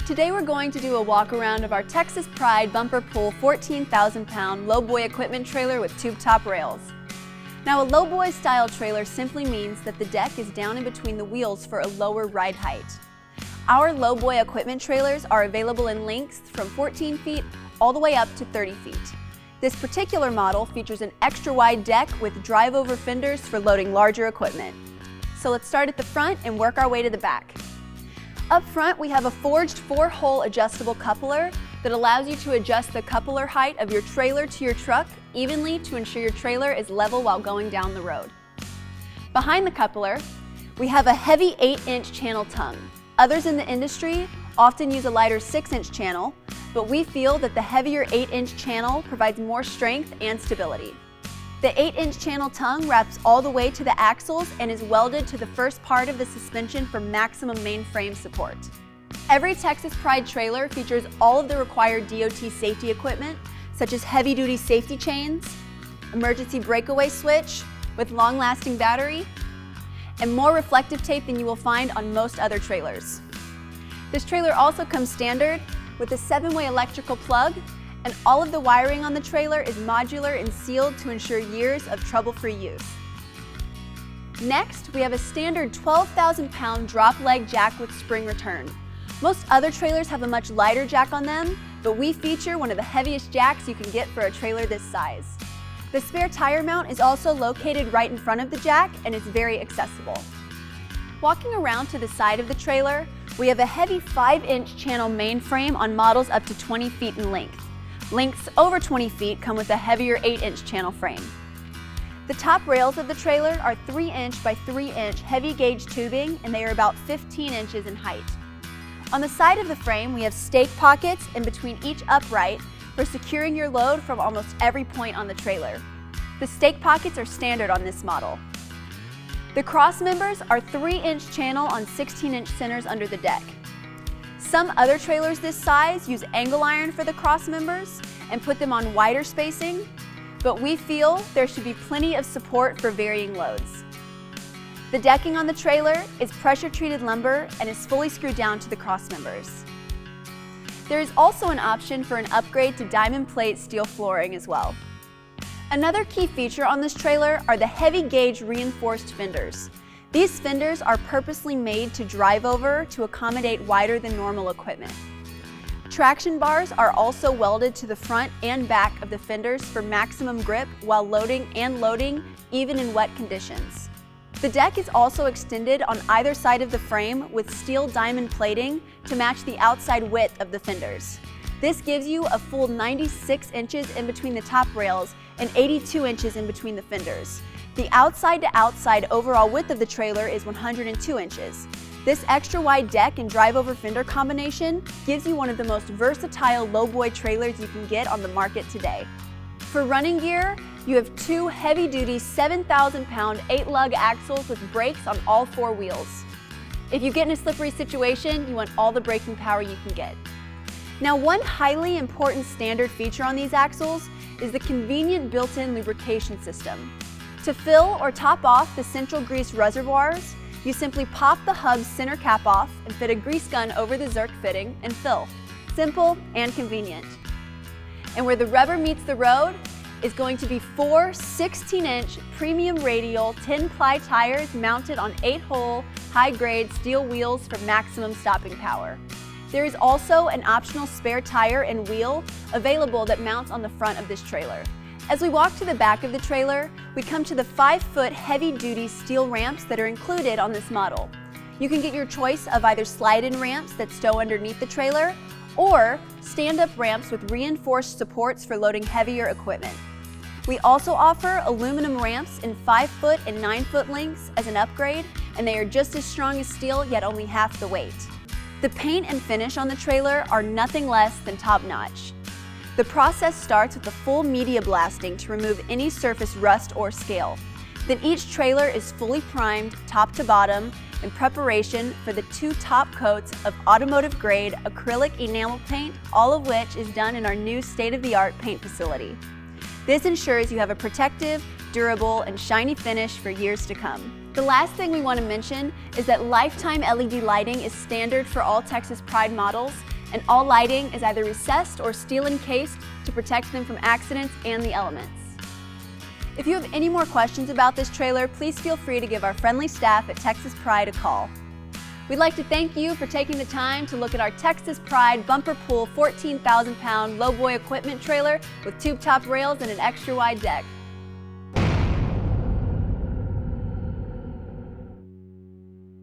Today we're going to do a walk around of our Texas Pride bumper pull 14,000-pound Lowboy equipment trailer with tube top rails. Now, a Lowboy style trailer simply means that the deck is down in between the wheels for a lower ride height. Our Lowboy equipment trailers are available in lengths from 14 feet all the way up to 30 feet. This particular model features an extra wide deck with drive-over fenders for loading larger equipment. So let's start at the front and work our way to the back. Up front, we have a forged 4-hole adjustable coupler that allows you to adjust the coupler height of your trailer to your truck evenly to ensure your trailer is level while going down the road. Behind the coupler, we have a heavy 8-inch channel tongue. Others in the industry often use a lighter 6-inch channel, but we feel that the heavier 8-inch channel provides more strength and stability. The 8-inch channel tongue wraps all the way to the axles and is welded to the first part of the suspension for maximum mainframe support. Every Texas Pride trailer features all of the required DOT safety equipment, such as heavy-duty safety chains, emergency breakaway switch with long-lasting battery, and more reflective tape than you will find on most other trailers. This trailer also comes standard with a 7-way electrical plug, and all of the wiring on the trailer is modular and sealed to ensure years of trouble-free use. Next, we have a standard 12,000-pound drop leg jack with spring return. Most other trailers have a much lighter jack on them, but we feature one of the heaviest jacks you can get for a trailer this size. The spare tire mount is also located right in front of the jack and is very accessible. Walking around to the side of the trailer, we have a heavy 5-inch channel mainframe on models up to 20 feet in length. Lengths over 20 feet come with a heavier 8-inch channel frame. The top rails of the trailer are 3-inch by 3-inch heavy gauge tubing, and they are about 15 inches in height. On the side of the frame, we have stake pockets in between each upright for securing your load from almost every point on the trailer. The stake pockets are standard on this model. The cross members are 3-inch channel on 16-inch centers under the deck. Some other trailers this size use angle iron for the cross members and put them on wider spacing, but we feel there should be plenty of support for varying loads. The decking on the trailer is pressure-treated lumber and is fully screwed down to the cross members. There is also an option for an upgrade to diamond plate steel flooring as well. Another key feature on this trailer are the heavy gauge reinforced fenders. These fenders are purposely made to drive over to accommodate wider than normal equipment. Traction bars are also welded to the front and back of the fenders for maximum grip while loading and loading, even in wet conditions. The deck is also extended on either side of the frame with steel diamond plating to match the outside width of the fenders. This gives you a full 96 inches in between the top rails and 82 inches in between the fenders. The outside to outside overall width of the trailer is 102 inches. This extra wide deck and drive-over fender combination gives you one of the most versatile Lowboy trailers you can get on the market today. For running gear, you have 2 heavy-duty 7,000-pound 8-lug axles with brakes on all 4 wheels. If you get in a slippery situation, you want all the braking power you can get. Now, one highly important standard feature on these axles is the convenient built-in lubrication system. To fill or top off the central grease reservoirs, you simply pop the hub's center cap off and fit a grease gun over the Zerk fitting and fill. Simple and convenient. And where the rubber meets the road is going to be 4 16-inch premium radial 10-ply tires mounted on 8-hole high-grade steel wheels for maximum stopping power. There is also an optional spare tire and wheel available that mounts on the front of this trailer. As we walk to the back of the trailer, we come to the 5-foot heavy-duty steel ramps that are included on this model. You can get your choice of either slide-in ramps that stow underneath the trailer or stand-up ramps with reinforced supports for loading heavier equipment. We also offer aluminum ramps in 5-foot and 9-foot lengths as an upgrade, and they are just as strong as steel, yet only half the weight. The paint and finish on the trailer are nothing less than top-notch. The process starts with a full media blasting to remove any surface rust or scale. Then each trailer is fully primed top to bottom in preparation for the 2 top coats of automotive-grade acrylic enamel paint, all of which is done in our new state-of-the-art paint facility. This ensures you have a protective, durable, and shiny finish for years to come. The last thing we want to mention is that lifetime LED lighting is standard for all Texas Pride models, and all lighting is either recessed or steel encased to protect them from accidents and the elements. If you have any more questions about this trailer, please feel free to give our friendly staff at Texas Pride a call. We'd like to thank you for taking the time to look at our Texas Pride bumper pull 14,000-pound Lowboy equipment trailer with tube top rails and an extra wide deck.